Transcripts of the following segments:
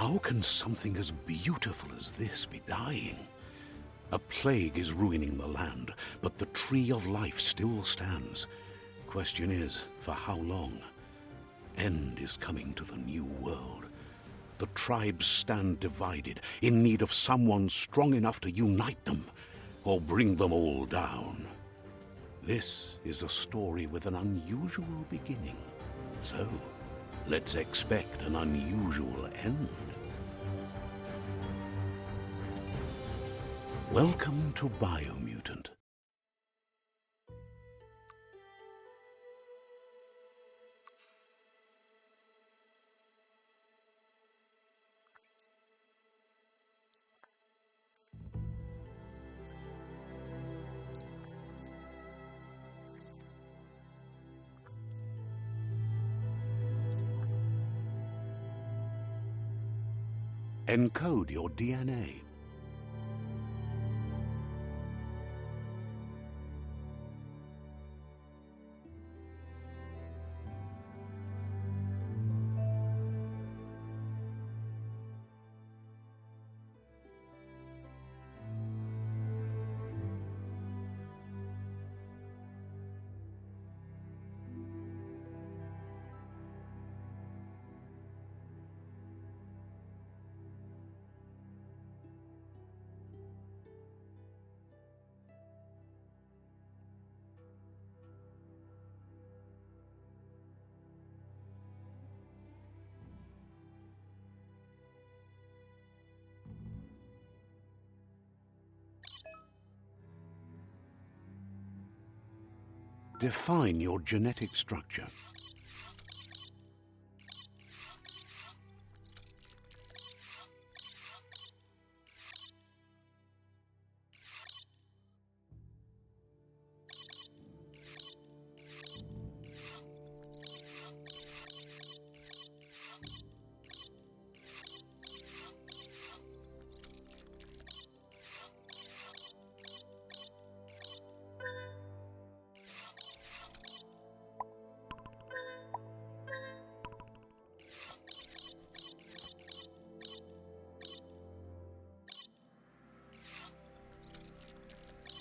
How can something as beautiful as this be dying? A plague is ruining the land, but the tree of life still stands. Question is, for how long? End is coming to the new world. The tribes stand divided, in need of someone strong enough to unite them, or bring them all down. This is a story with an unusual beginning. So, let's expect an unusual end. Welcome to Biomutant. Encode your DNA. Define your genetic structure.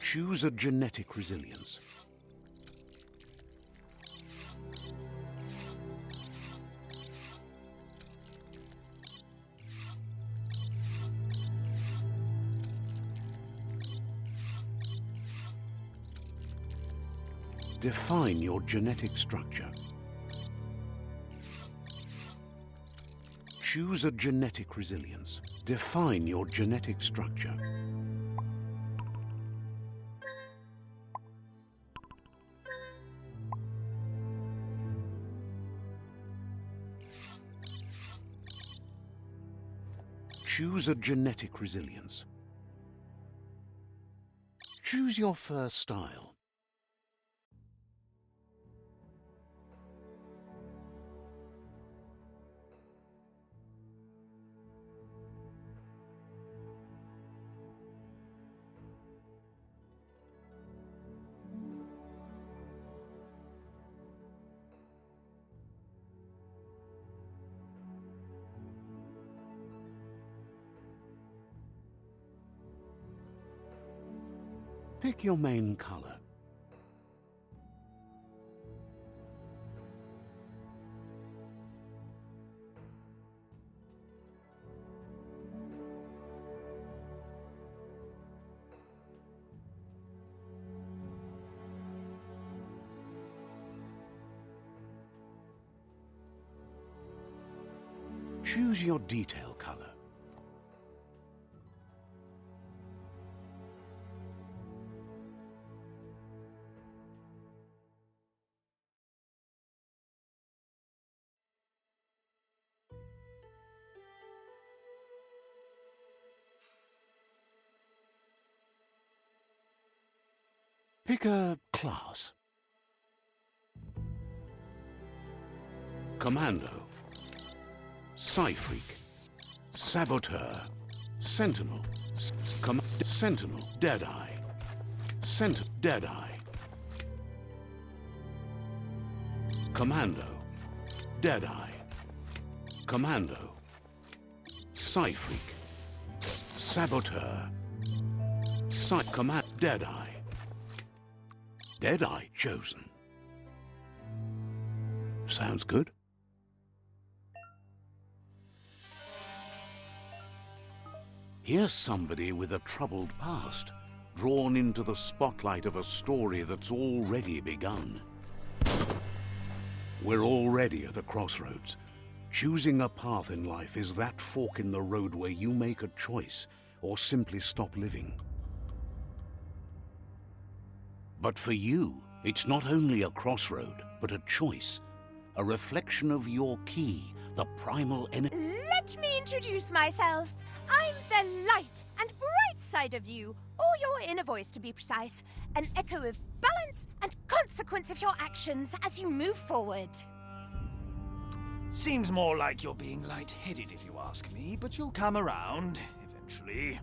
Choose a genetic resilience. Define your genetic structure. Choose a genetic resilience. Define your genetic structure. Choose a genetic resilience. Choose your fur style. Pick your main color. Choose your detail color. Pick a class. Commando, Psy-Freak, Saboteur, Sentinel, Sentinel, Deadeye, Deadeye, Commando, Deadeye, Commando, Psy-freak, saboteur, Psych-command, Deadeye. Deadeye chosen. Sounds good. Here's somebody with a troubled past, drawn into the spotlight of a story that's already begun. We're already at a crossroads. Choosing a path in life is that fork in the road where you make a choice or simply stop living. But for you, it's not only a crossroad, but a choice. A reflection of your key, the primal energy. Let me introduce myself. I'm the light and bright side of you, or your inner voice to be precise. An echo of balance and consequence of your actions as you move forward. Seems more like you're being light-headed if you ask me, but you'll come around eventually.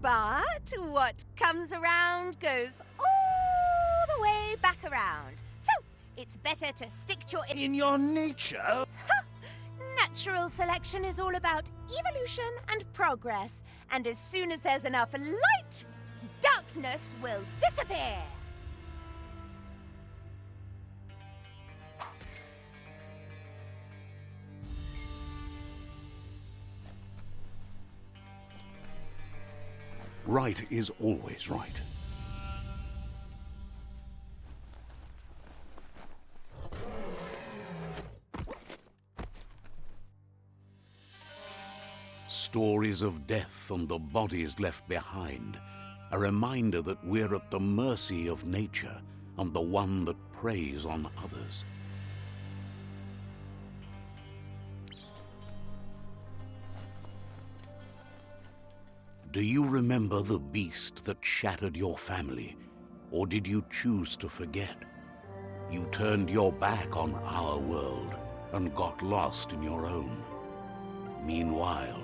But what comes around goes all the way back around. So, it's better to stick to your... In your nature? Natural selection is all about evolution and progress. And as soon as there's enough light, darkness will disappear. Right is always right. Stories of death and the bodies left behind. A reminder that we're at the mercy of nature and the one that preys on others. Do you remember the beast that shattered your family, or did you choose to forget? You turned your back on our world and got lost in your own. Meanwhile,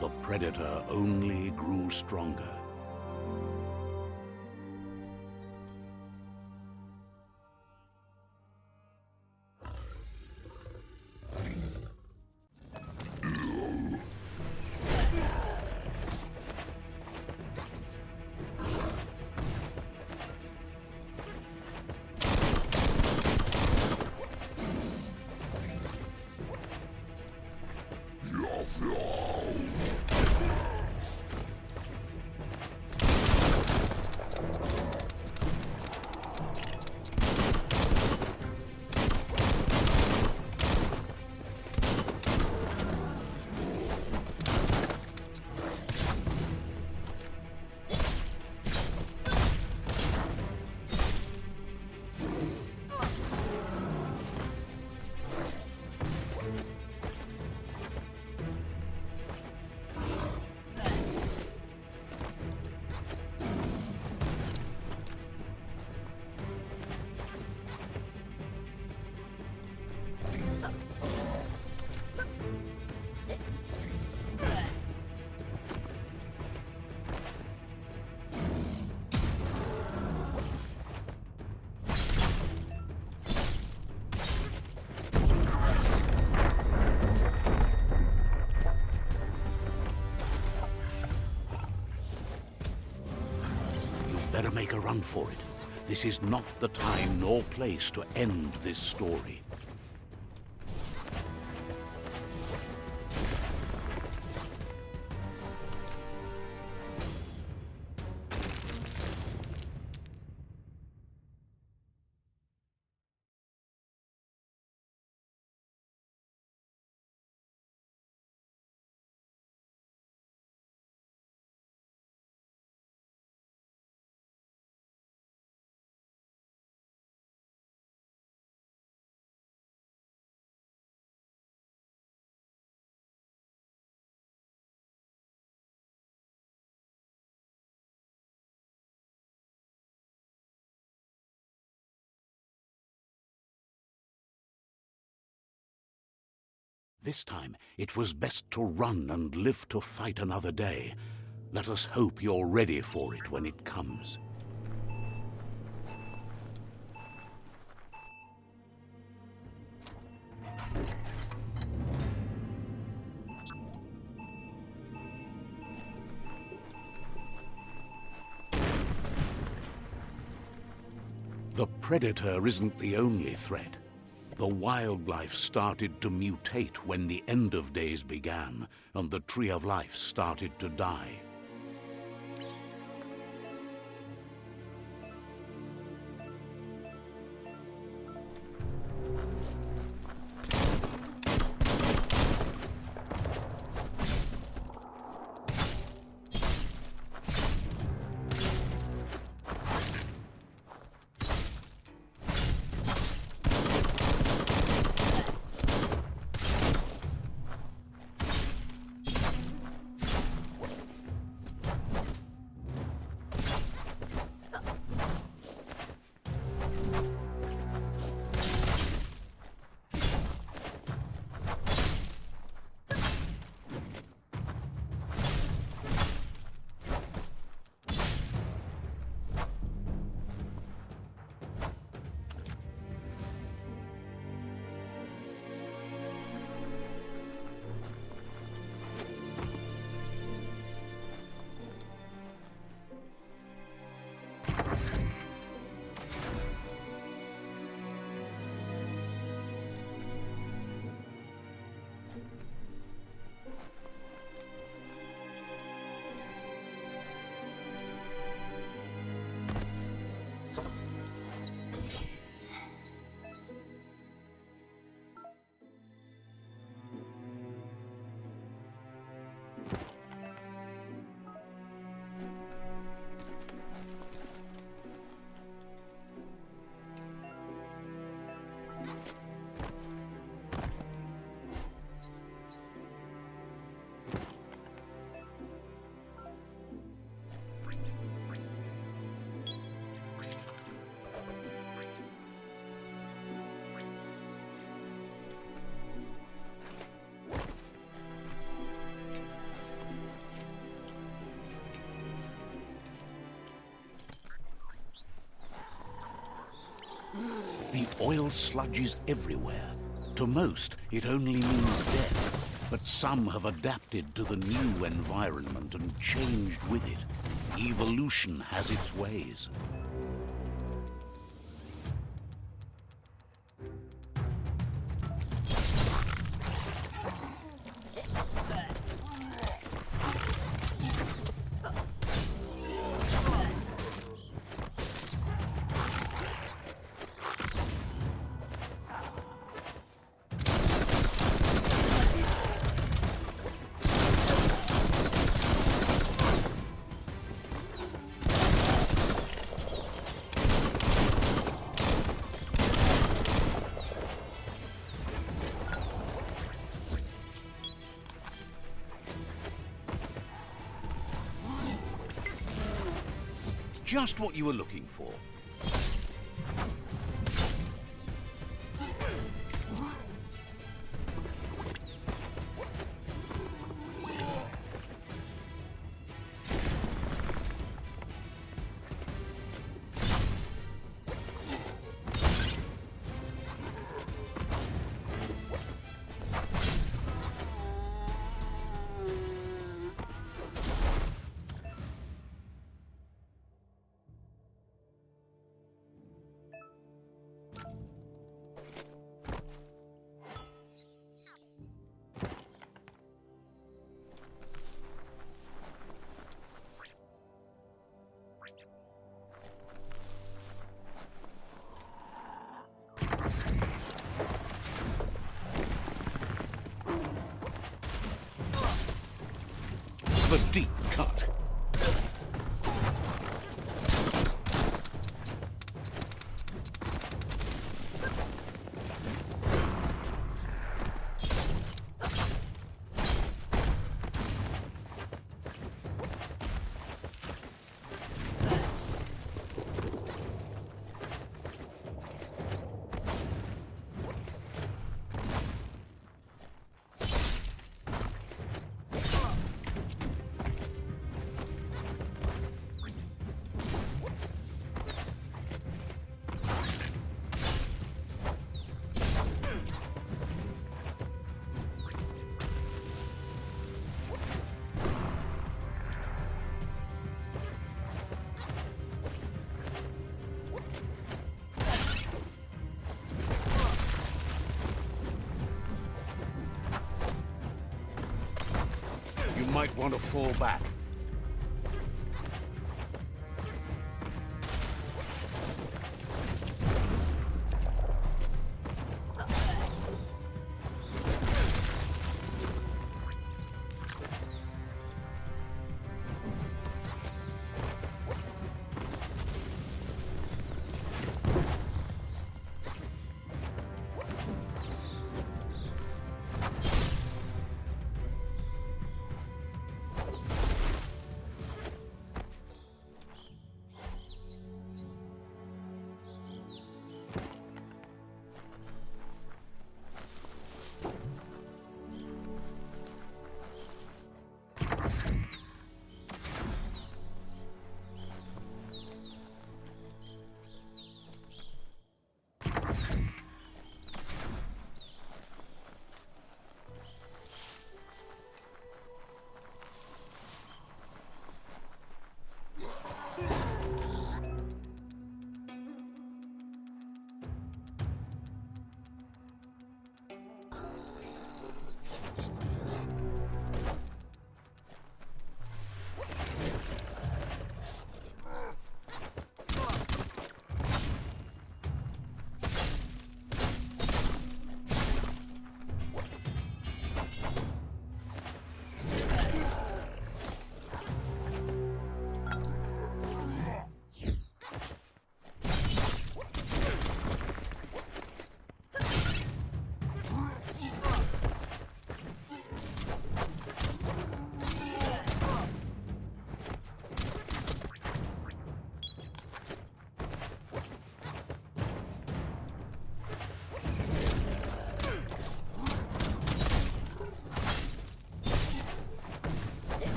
the predator only grew stronger. Better make a run for it. This is not the time nor place to end this story. This time, it was best to run and live to fight another day. Let us hope you're ready for it when it comes. The predator isn't the only threat. The wildlife started to mutate when the end of days began, and the tree of life started to die. The oil sludge is everywhere. To most, it only means death. But some have adapted to the new environment and changed with it. Evolution has its ways. Just what you were looking for. The deep cut. might want to fall back.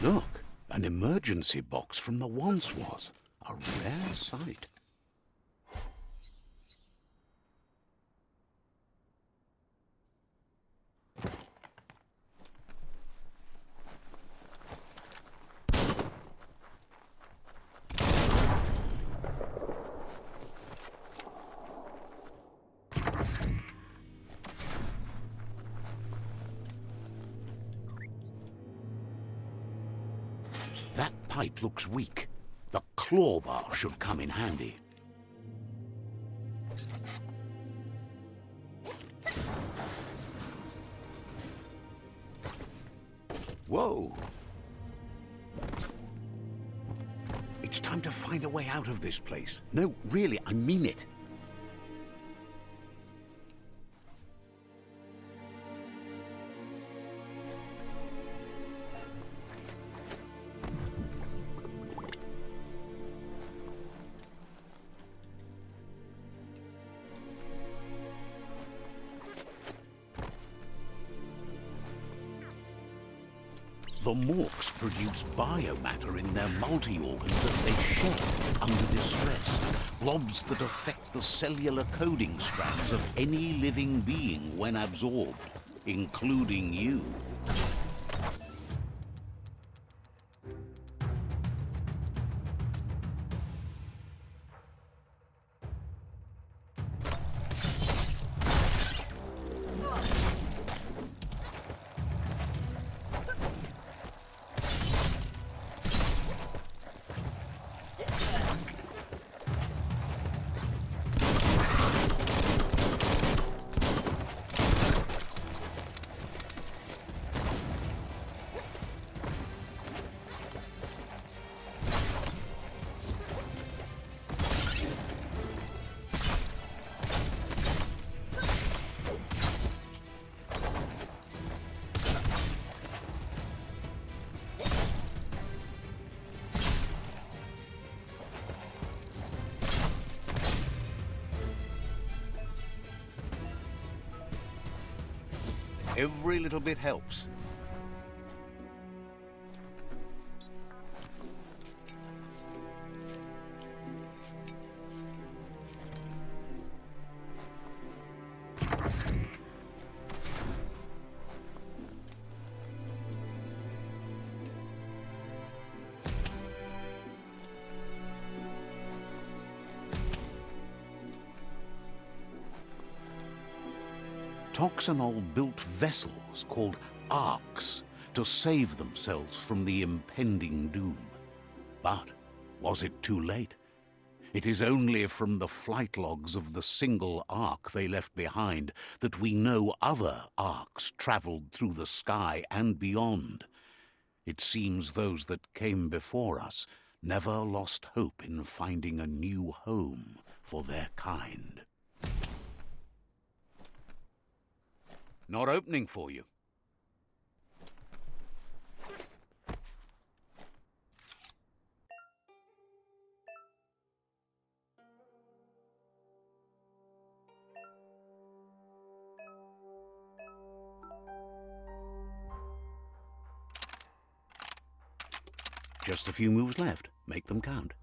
Look, an emergency box from the once was. A rare sight. That pipe looks weak. The claw bar should come in handy. Whoa! It's time to find a way out of this place. No, really, I mean it. The Morks produce biomatter in their multi-organs that they shed under distress. Blobs that affect the cellular coding strands of any living being when absorbed, including you. Every little bit helps. Toxanol built vessels called arcs to save themselves from the impending doom. But was it too late? It is only from the flight logs of the single arc they left behind that we know other arcs traveled through the sky and beyond. It seems those that came before us never lost hope in finding a new home for their kind. Not opening for you. Just a few moves left. Make them count.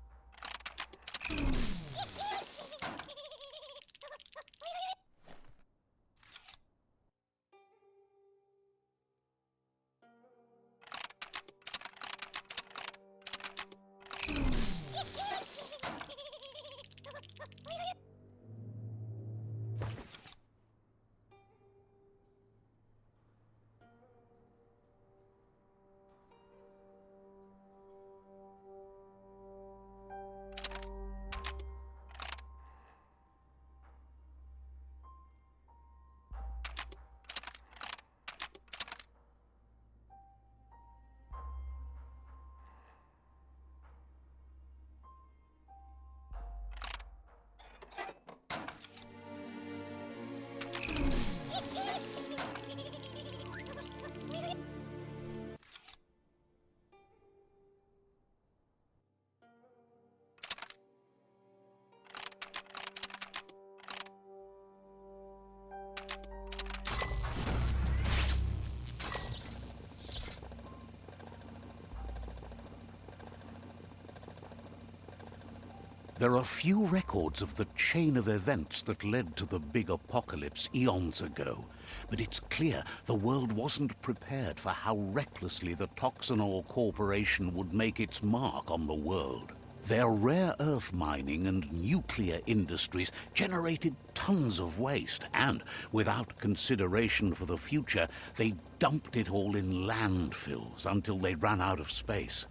There are few records of the chain of events that led to the big apocalypse eons ago, but it's clear the world wasn't prepared for how recklessly the Toxanol Corporation would make its mark on the world. Their rare earth mining and nuclear industries generated tons of waste, and without consideration for the future, they dumped it all in landfills until they ran out of space.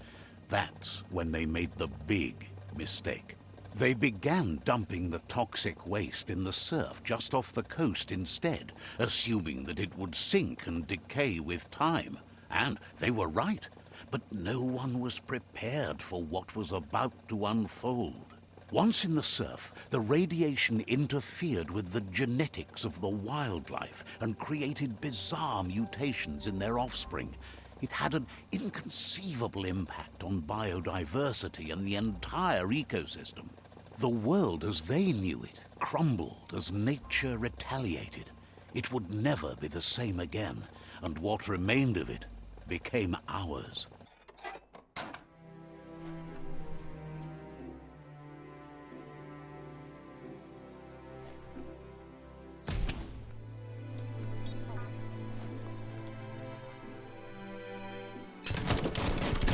That's when they made the big Mistake. They began dumping the toxic waste in the surf just off the coast instead, assuming that it would sink and decay with time. And they were right. But no one was prepared for what was about to unfold. Once in the surf, the radiation interfered with the genetics of the wildlife and created bizarre mutations in their offspring. It had an inconceivable impact on biodiversity and the entire ecosystem. The world as they knew it crumbled as nature retaliated. It would never be the same again, and what remained of it became ours.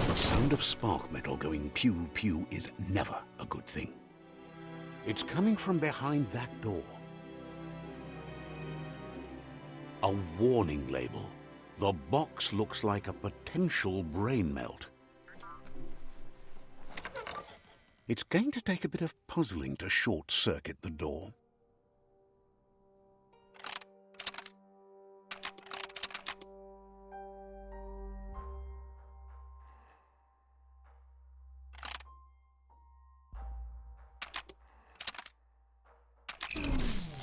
The sound of spark metal going pew-pew is never a good thing. It's coming from behind that door. A warning label. The box looks like a potential brain melt. It's going to take a bit of puzzling to short-circuit the door.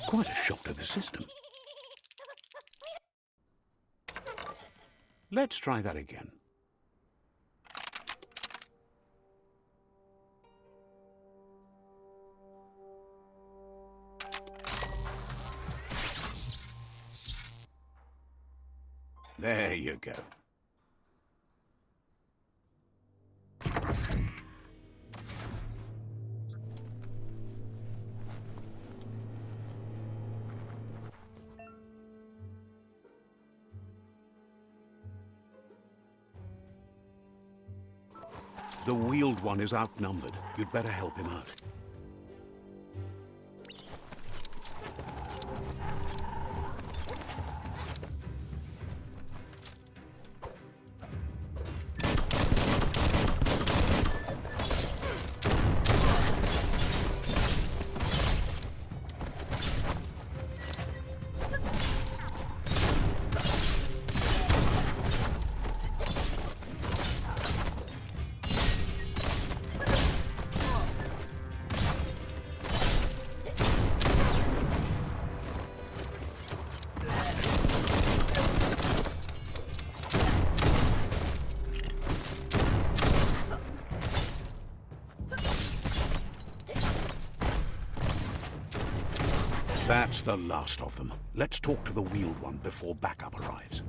Quite a shock to the system. Let's try that again. There you go. The wheeled one is outnumbered. You'd better help him out. That's the last of them. Let's talk to the wheeled one before backup arrives.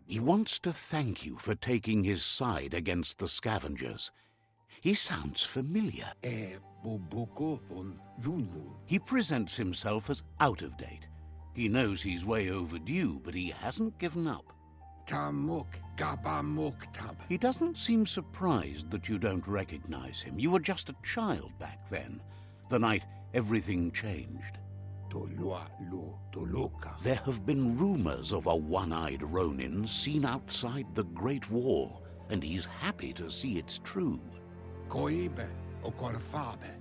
He wants to thank you for taking his side against the scavengers. He sounds familiar. He presents himself as out of date. He knows he's way overdue, but he hasn't given up. He doesn't seem surprised that you don't recognize him. You were just a child back then, the night everything changed. There have been rumors of a one-eyed Ronin seen outside the Great Wall, and he's happy to see it's true.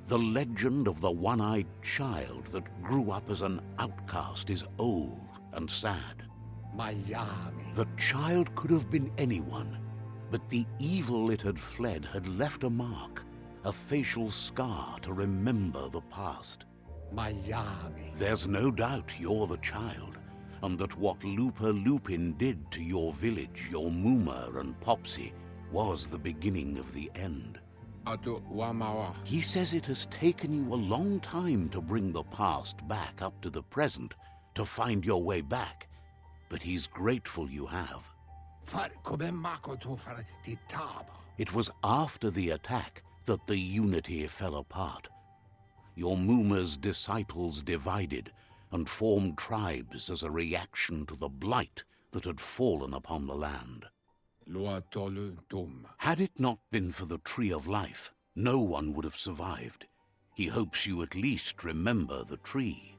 The legend of the one-eyed child that grew up as an outcast is old and sad. The child could have been anyone, but the evil it had fled had left a mark, a facial scar to remember the past. There's no doubt you're the child, and that what Lupa Lupin did to your village, your Muma and Popsy, was the beginning of the end. He says it has taken you a long time to bring the past back up to the present, to find your way back, but he's grateful you have. It was after the attack that the unity fell apart. Your Muma's disciples divided and formed tribes as a reaction to the blight that had fallen upon the land. Luatolum. Had it not been for the tree of life, no one would have survived. He hopes you at least remember the tree.